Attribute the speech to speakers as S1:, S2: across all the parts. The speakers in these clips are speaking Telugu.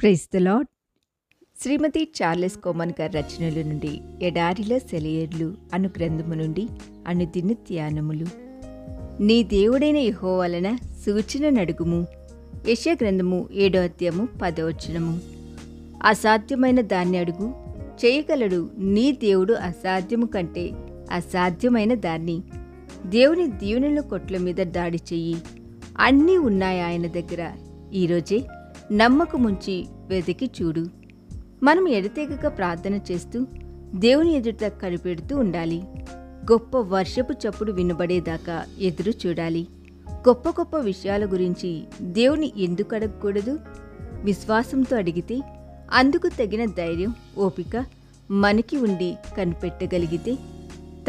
S1: Praise the lord. Shrimati Charles Cowman గారి రచనల నుండి ఎడారిలో సెలయేర్లు అను గ్రంథము నుండి అనుదిన ధ్యానములు. నీ దేవుడైన యెహోవా వలన సూచన నడుగుము. యెషయా గ్రంథము 7వ అధ్యాయము 10వ వచనము. అసాధ్యమైన దాన్ని అడుగు, చేయగలడు నీ దేవుడు. అసాధ్యము కంటే అసాధ్యమైన దాన్ని. దేవుని దీవెనల కొట్ల మీద దాడి చెయ్యి. అన్నీ ఉన్నాయి ఆయన దగ్గర. ఈరోజే నమ్మకముంచి వెతికి చూడు. మనం ఎడతెగక ప్రార్థన చేస్తూ దేవుని ఎదుట కనిపెడుతూ ఉండాలి. గొప్ప వర్షపు చప్పుడు వినబడేదాకా ఎదురు చూడాలి. గొప్ప గొప్ప విషయాల గురించి దేవుని ఎందుకు అడగకూడదు? విశ్వాసంతో అడిగితే అందుకు తగిన ధైర్యం, ఓపిక మనకి ఉండి కనిపెట్టగలిగితే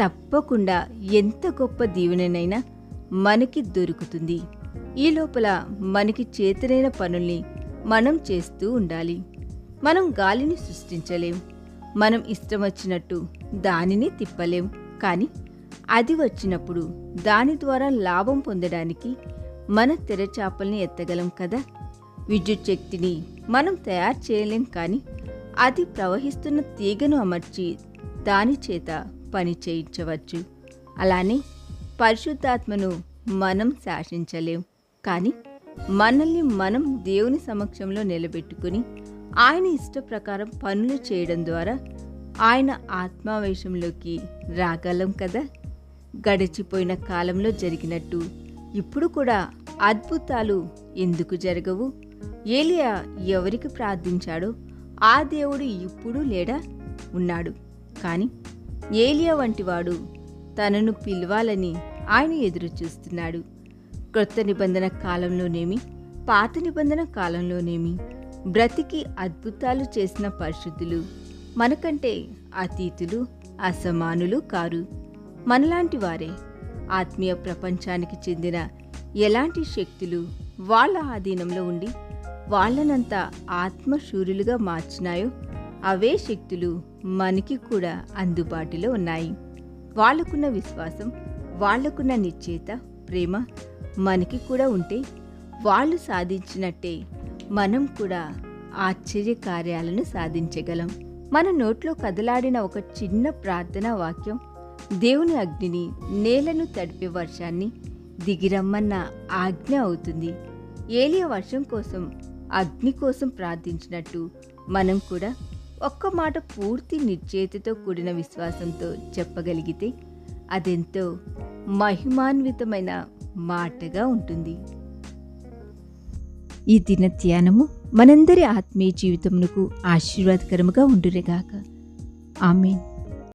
S1: తప్పకుండా ఎంత గొప్ప దీవెనైనా మనకి దొరుకుతుంది. ఈ లోపల మనకి చేతనైన పనుల్ని మనం చేస్తూ ఉండాలి. మనం గాలిని సృష్టించలేం, మనం ఇష్టం వచ్చినట్టు దానిని తిప్పలేం. కానీ అది వచ్చినప్పుడు దాని ద్వారా లాభం పొందడానికి మన తెరచాపల్ని ఎత్తగలం కదా. విద్యుత్ శక్తిని మనం తయారు చేయలేం, కానీ అది ప్రవహిస్తున్న తీగను అమర్చి దాని చేత పని చేయించవచ్చు. అలానే పరిశుద్ధాత్మను మనం శాసించలేం, కానీ మనల్ని మనం దేవుని సమక్షంలో నిలబెట్టుకుని ఆయన ఇష్ట ప్రకారం పనులు చేయడం ద్వారా ఆయన ఆత్మావేశంలోకి రాగలం కదా. గడిచిపోయిన కాలంలో జరిగినట్టు ఇప్పుడు కూడా అద్భుతాలు ఎందుకు జరగవు? ఏలియా ఎవరికి ప్రార్థించాడో ఆ దేవుడు ఇప్పుడు లేడా? ఉన్నాడు. కానీ ఏలియా వంటివాడు తనను పిలవాలని ఆయన ఎదురు చూస్తున్నాడు. క్రొత్త నిబంధన కాలంలోనేమి పాత నిబంధన కాలంలోనేమి బ్రతికి అద్భుతాలు చేసిన పరిశుద్ధులు మనకంటే అతీతులు, అసమానులు కారు. మనలాంటి వారే. ఆత్మీయ ప్రపంచానికి చెందిన ఎలాంటి శక్తులు వాళ్ళ ఆధీనంలో ఉండి వాళ్ళనంతా ఆత్మశూరులుగా మార్చినాయో అవే శక్తులు మనకి కూడా అందుబాటులో ఉన్నాయి. వాళ్ళకున్న విశ్వాసం, వాళ్లకున్న నిశ్చయిత, ప్రేమ మనకి కూడా ఉంటే వాళ్ళు సాధించినట్టే మనం కూడా ఆశ్చర్య కార్యాలను సాధించగలం. మన నోట్లో కదలాడిన ఒక చిన్న ప్రార్థనా వాక్యం దేవుని అగ్నిని, నేలను తడిపే వర్షాన్ని దిగిరమ్మన్న ఆజ్ఞ అవుతుంది. ఏలియా వర్షం కోసం, అగ్ని కోసం ప్రార్థించినట్టు మనం కూడా ఒక్క మాట పూర్తి నిశ్చయితతో కూడిన విశ్వాసంతో చెప్పగలిగితే అదెంతో మహిమాన్వితమైన మాటగా ఉంటుంది. ఈ దిన ధ్యానము మనందరి ఆత్మీయ జీవితమునకు ఆశీర్వాదకరముగా ఉండురేగాక. ఆమేన్.